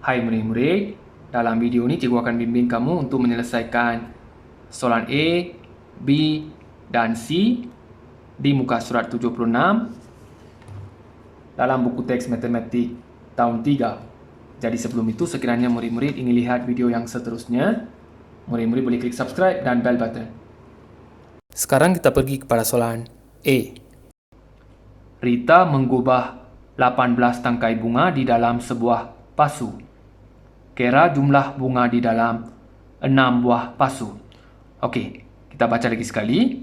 Hai murid-murid, dalam video ini cikgu akan bimbing kamu untuk menyelesaikan soalan A, B, dan C di muka surat 76 dalam buku teks matematik tahun 3. Jadi sebelum itu, sekiranya murid-murid ingin lihat video yang seterusnya, murid-murid boleh klik subscribe dan bell button. Sekarang kita pergi kepada soalan A. Rita menggubah 18 tangkai bunga di dalam sebuah pasu. Kira jumlah bunga di dalam 6 buah pasu. Okey, kita baca lagi sekali.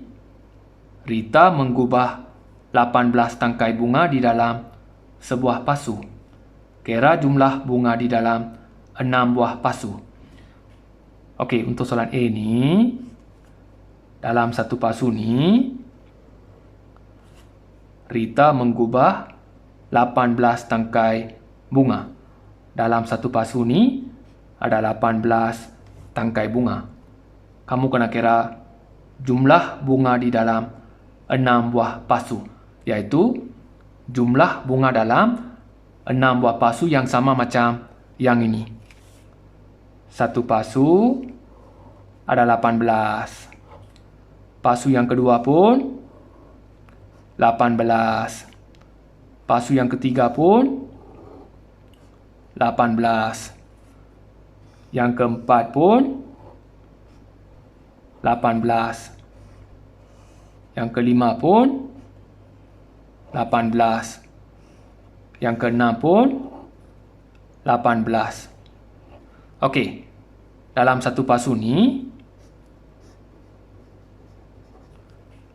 Rita menggubah 18 tangkai bunga di dalam sebuah pasu. Kira jumlah bunga di dalam 6 buah pasu. Okey, untuk soalan A ni, dalam satu pasu ni, Rita menggubah 18 tangkai bunga. Dalam satu pasu ni, ada 18 tangkai bunga. Kamu kena kira jumlah bunga di dalam 6 buah pasu, iaitu jumlah bunga dalam 6 buah pasu yang sama macam yang ini. Satu pasu ada 18. Pasu yang kedua pun 18. Pasu yang ketiga pun 18. Yang keempat pun 18. Yang kelima pun 18. Yang keenam pun 18. Okey. Dalam satu pasu ni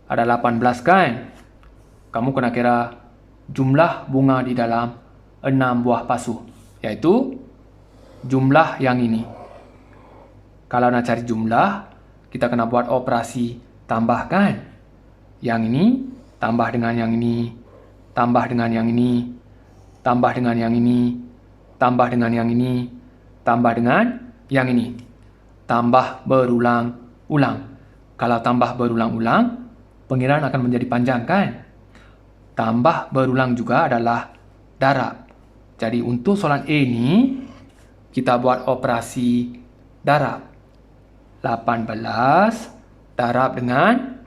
ada 18 kan? Kamu kena kira jumlah bunga di dalam 6 buah pasu, iaitu jumlah yang ini. Kalau nak cari jumlah, kita kena buat operasi tambahkan. Yang ini tambah dengan yang ini, tambah dengan yang ini, tambah dengan yang ini, tambah dengan yang ini, tambah dengan yang ini. Tambah berulang-ulang. Kalau tambah berulang-ulang, pengiraan akan menjadi panjang kan? Tambah berulang juga adalah darab. Jadi untuk soalan A ni, kita buat operasi darab. 18 darab dengan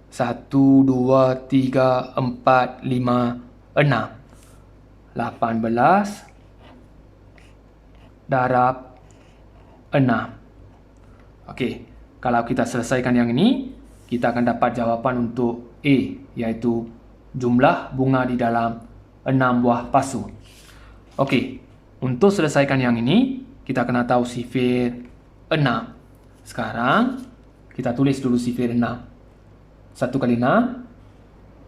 1, 2, 3, 4, 5, 6. 18 darab 6. Okey, kalau kita selesaikan yang ini, kita akan dapat jawapan untuk A, iaitu jumlah bunga di dalam 6 buah pasu. Okey, untuk selesaikan yang ini, kita kena tahu sifir 6. Sekarang, kita tulis dulu sifir 6. 1 kali 6,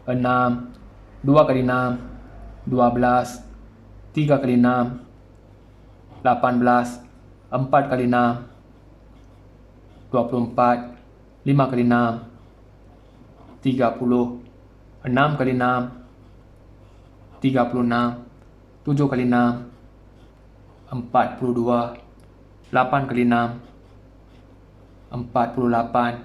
6. 2 kali 6, 12. 3 kali 6, 18. 4 kali 6, 24. 5 kali 6, 30. 6 kali 6, 36. 7 kali 6, 42. 8 kali 6, 48.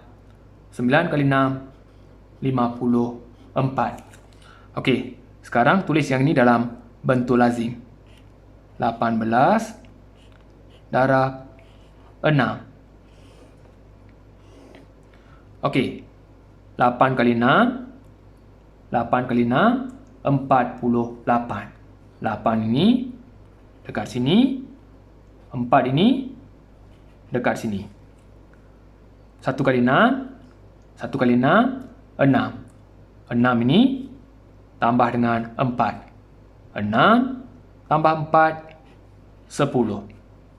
9 kali 6, 54. Okey, sekarang tulis yang ini dalam bentuk lazim. 18 darab 6. Okey, 8 kali 6, 8 kali 6, 48. 8 ini dekat sini, 4 ini dekat sini. 1 kali 6, 1 kali 6, 6. 6 ini tambah dengan 4. 6 tambah 4, 10.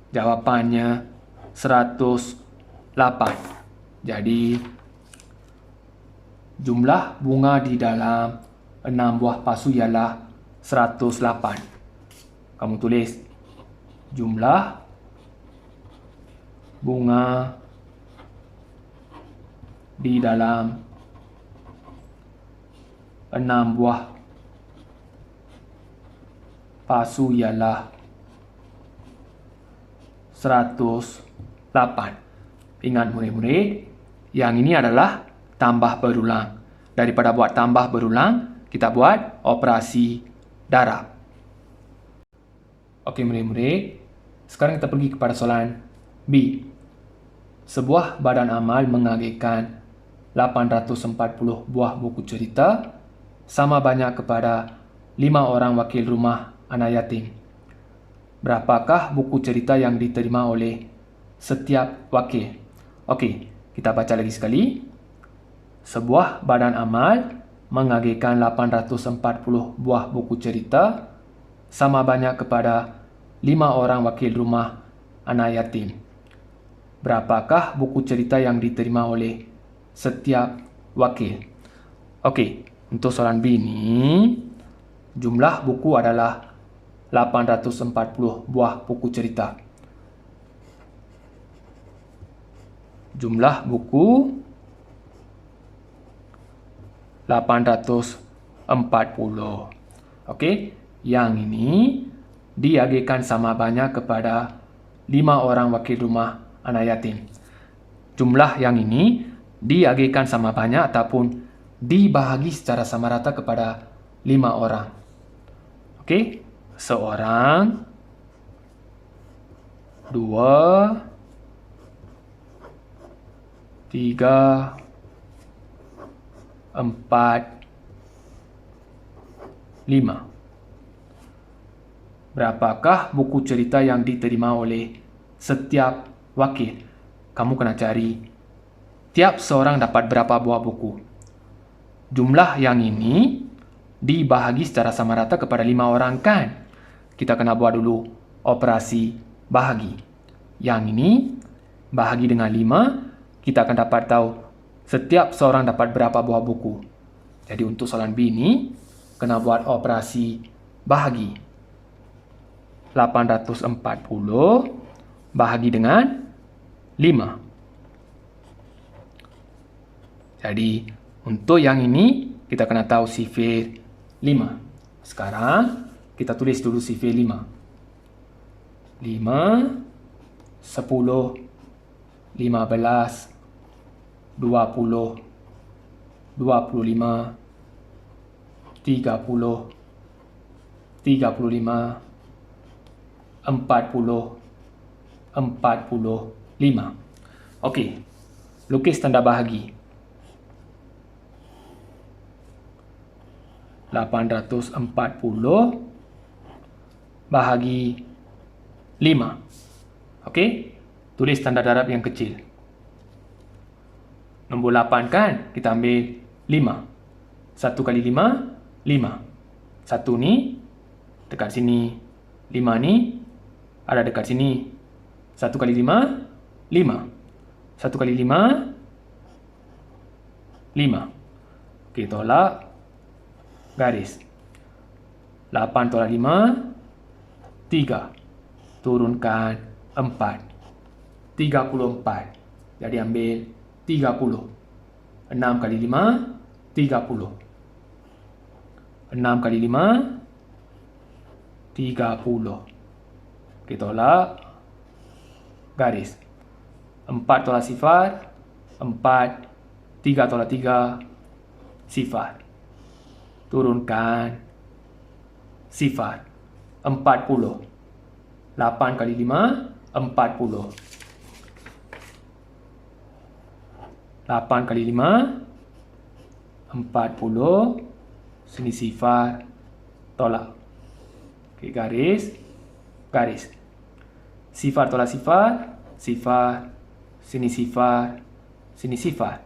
Jawapannya 108. Jadi, jumlah bunga di dalam 6 buah pasu ialah 108. Kamu tulis jumlah bunga di dalam 6 buah pasu ialah 108. Ingat murid-murid, yang ini adalah tambah berulang. Daripada buat tambah berulang, kita buat operasi darab. Okey murid-murid, Sekarang kita pergi kepada soalan B. Sebuah badan amal mengagihkan 840 buah buku cerita sama banyak kepada 5 orang wakil rumah anak yatim. Berapakah buku cerita yang diterima oleh setiap wakil? Okey, kita baca lagi sekali. Sebuah badan amal mengagihkan 840 buah buku cerita sama banyak kepada 5 orang wakil rumah anak yatim. Berapakah buku cerita yang diterima oleh setiap wakil? Okey, untuk soalan B ini, jumlah buku adalah 840 buah buku cerita. Jumlah buku 840. Okey, yang ini diagihkan sama banyak kepada 5 orang wakil rumah anak yatim. Jumlah yang ini diagihkan sama banyak ataupun dibahagi secara sama rata kepada 5 orang. Okey, seorang, 2, 3, 4, 5. Berapakah buku cerita yang diterima oleh setiap wakil? Kamu kena cari tiap seorang dapat berapa buah buku. Jumlah yang ini dibahagi secara sama rata kepada 5 orang kan? Kita kena buat dulu operasi bahagi. Yang ini bahagi dengan 5, kita akan dapat tahu setiap seorang dapat berapa buah buku. Jadi untuk soalan B ini kena buat operasi bahagi. 840 bahagi dengan 5. Jadi untuk yang ini kita kena tahu sifir 5. Sekarang kita tulis dulu sifir 5. 5, 10, 15, 20, 25, 30, 35, 40, 45. Okey, lukis tanda bahagi. 840 bahagi 5. Okey, tulis tanda darab yang kecil. Nombor 8 kan? Kita ambil 5. 1 kali 5, 5. 1 ni dekat sini. 5 ni ada dekat sini. 1 kali 5, 5. 1 kali 5, 5. Okey, tolak. Garis. 8 tolak 5, 3. Turunkan 4. 34. Jadi ambil 30. 6 kali 5, 30. 6 kali 5, 30. Okey, tolak. Garis. 4 tolak sifar, 4. 3 tolak 3, sifar. Turunkan sifar. 40. 8 kali 5, 40. 8 kali 5, 40. Sini sifar, tolak. Okey, garis. Garis. Sifar tolak sifar, sifar. Sini sifar, sini sifar.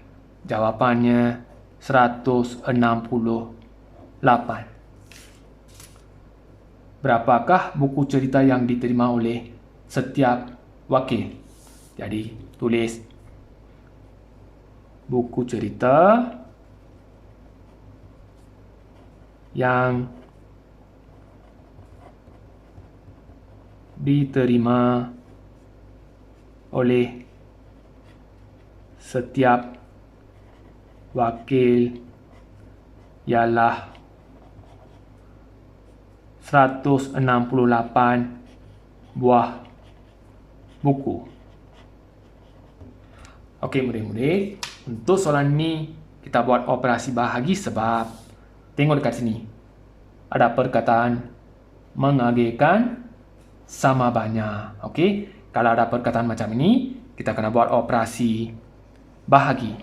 Jawapannya 168. Berapakah buku cerita yang diterima oleh setiap wakil? Jadi, tulis buku cerita yang diterima oleh setiap wakil ialah 168 buah buku. Okey, murid-murid, untuk soalan ini kita buat operasi bahagi sebab tengok dekat sini. Ada perkataan mengagihkan sama banyak. Okey, kalau ada perkataan macam ini, kita kena buat operasi bahagi.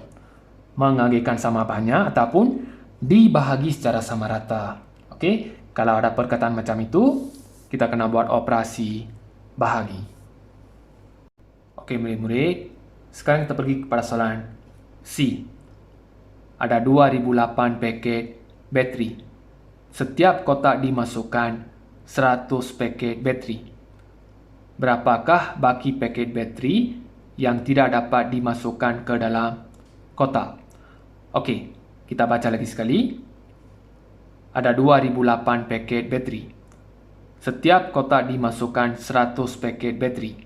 Mengagikan sama banyak ataupun dibahagi secara sama rata. Okey, kalau ada perkataan macam itu, kita kena buat operasi bahagi. Okey, murid-murid, sekarang kita pergi kepada soalan C. Ada 2008 paket bateri. Setiap kotak dimasukkan 100 paket bateri. Berapakah baki paket bateri yang tidak dapat dimasukkan ke dalam kotak? Okey, kita baca lagi sekali. Ada 2008 paket bateri. Setiap kotak dimasukkan 100 paket bateri.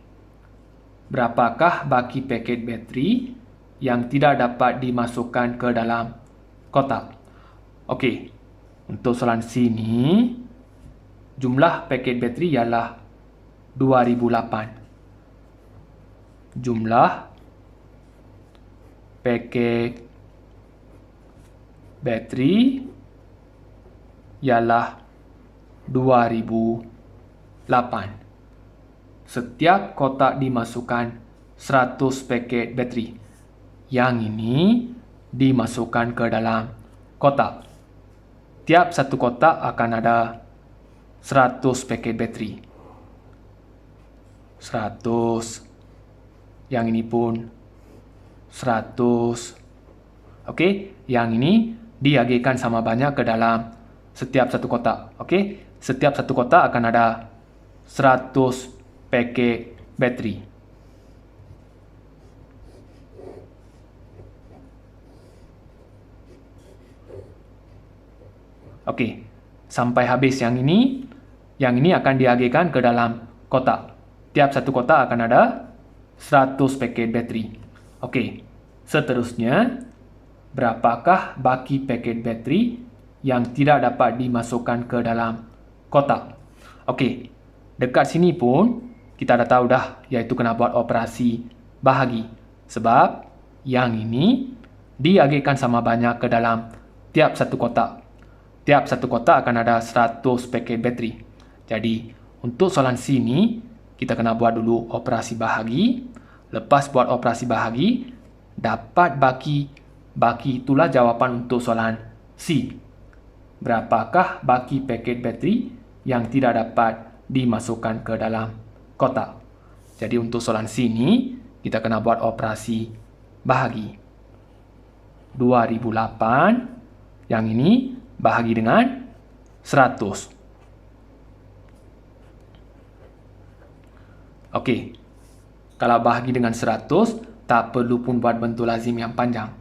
Berapakah baki paket bateri yang tidak dapat dimasukkan ke dalam kotak? Okey, untuk soalan C ni, jumlah paket bateri ialah 2008. Jumlah paket bateri ialah 2008. Setiap kotak dimasukkan 100 paket bateri. Yang ini dimasukkan ke dalam kotak. Tiap satu kotak akan ada 100 paket bateri. 100. Yang ini pun 100. Okey, yang ini diagikan sama banyak ke dalam setiap satu kotak. Okey, setiap satu kotak akan ada 100 paket bateri. Okey, sampai habis yang ini akan diagikan ke dalam kotak. Tiap satu kotak akan ada 100 paket bateri. Okey, seterusnya, berapakah baki paket bateri yang tidak dapat dimasukkan ke dalam kotak? Okey, dekat sini pun kita dah tahu dah, iaitu kena buat operasi bahagi. Sebab yang ini diagikan sama banyak ke dalam tiap satu kotak. Tiap satu kotak akan ada 100 paket bateri. Jadi, untuk soalan C ni, kita kena buat dulu operasi bahagi. Lepas buat operasi bahagi, dapat baki. Baki itulah jawapan untuk soalan C. Berapakah baki paket bateri yang tidak dapat dimasukkan ke dalam kotak? Jadi, untuk soalan C ni, kita kena buat operasi bahagi. 2008, yang ini bahagi dengan 100. Okey, kalau bahagi dengan 100, tak perlu pun buat bentuk lazim yang panjang.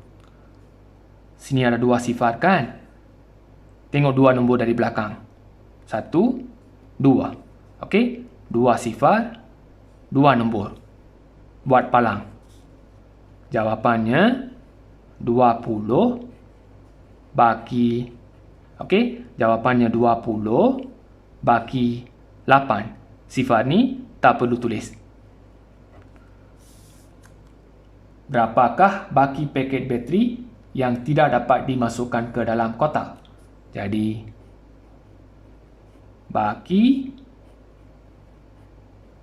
Sini ada 2 sifar kan? Tengok 2 nombor dari belakang. 1, 2. Okey, 2 sifar, 2 nombor. Buat palang. Jawapannya 20 baki. Okey, jawapannya 20 baki 8. Sifar ni tak perlu tulis. Berapakah baki paket bateri yang tidak dapat dimasukkan ke dalam kotak? Jadi, baki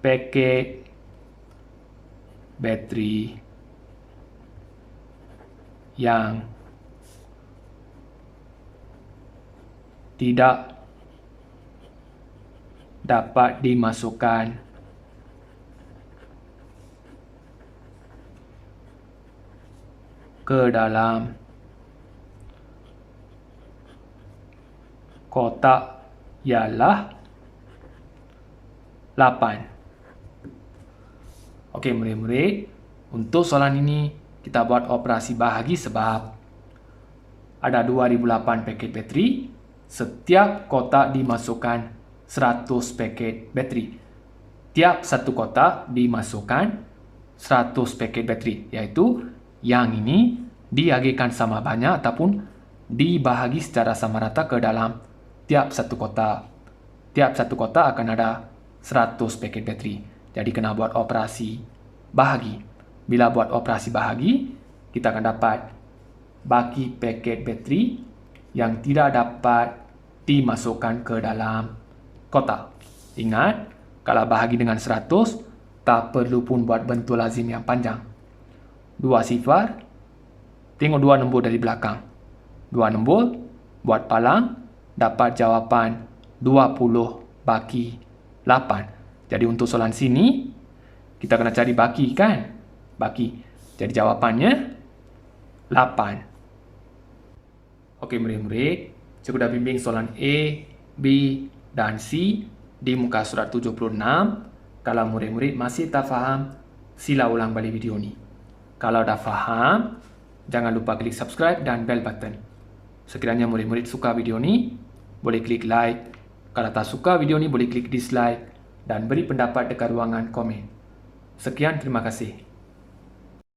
paket bateri yang tidak dapat dimasukkan ke dalam kotak ialah 8. Okey, murid-murid, untuk soalan ini kita buat operasi bahagi sebab ada 2008 paket bateri. Setiap kotak dimasukkan 100 paket bateri. Tiap satu kotak dimasukkan 100 paket bateri, iaitu yang ini diagikan sama banyak ataupun dibahagi secara sama rata ke dalam tiap satu kotak. Tiap satu kotak akan ada 100 paket bateri. Jadi kena buat operasi bahagi. Bila buat operasi bahagi, kita akan dapat baki paket bateri yang tidak dapat dimasukkan ke dalam kotak. Ingat, Kalau bahagi dengan 100, tak perlu pun buat bentuk lazim yang panjang. 2 sifar, tengok 2 nombor dari belakang. 2 nombor, buat palang, dapat jawapan 20 baki 8. Jadi untuk soalan sini, kita kena cari baki kan? Baki. Jadi jawapannya 8. Okey murid-murid, cikgu dah bimbing soalan A, B dan C di muka surat 76. Kalau murid-murid masih tak faham, sila ulang balik video ni. Kalau dah faham, jangan lupa klik subscribe dan bell button. Sekiranya murid-murid suka video ni, boleh klik like. Kalau tak suka video ni, boleh klik dislike dan beri pendapat dekat ruangan komen. Sekian, terima kasih.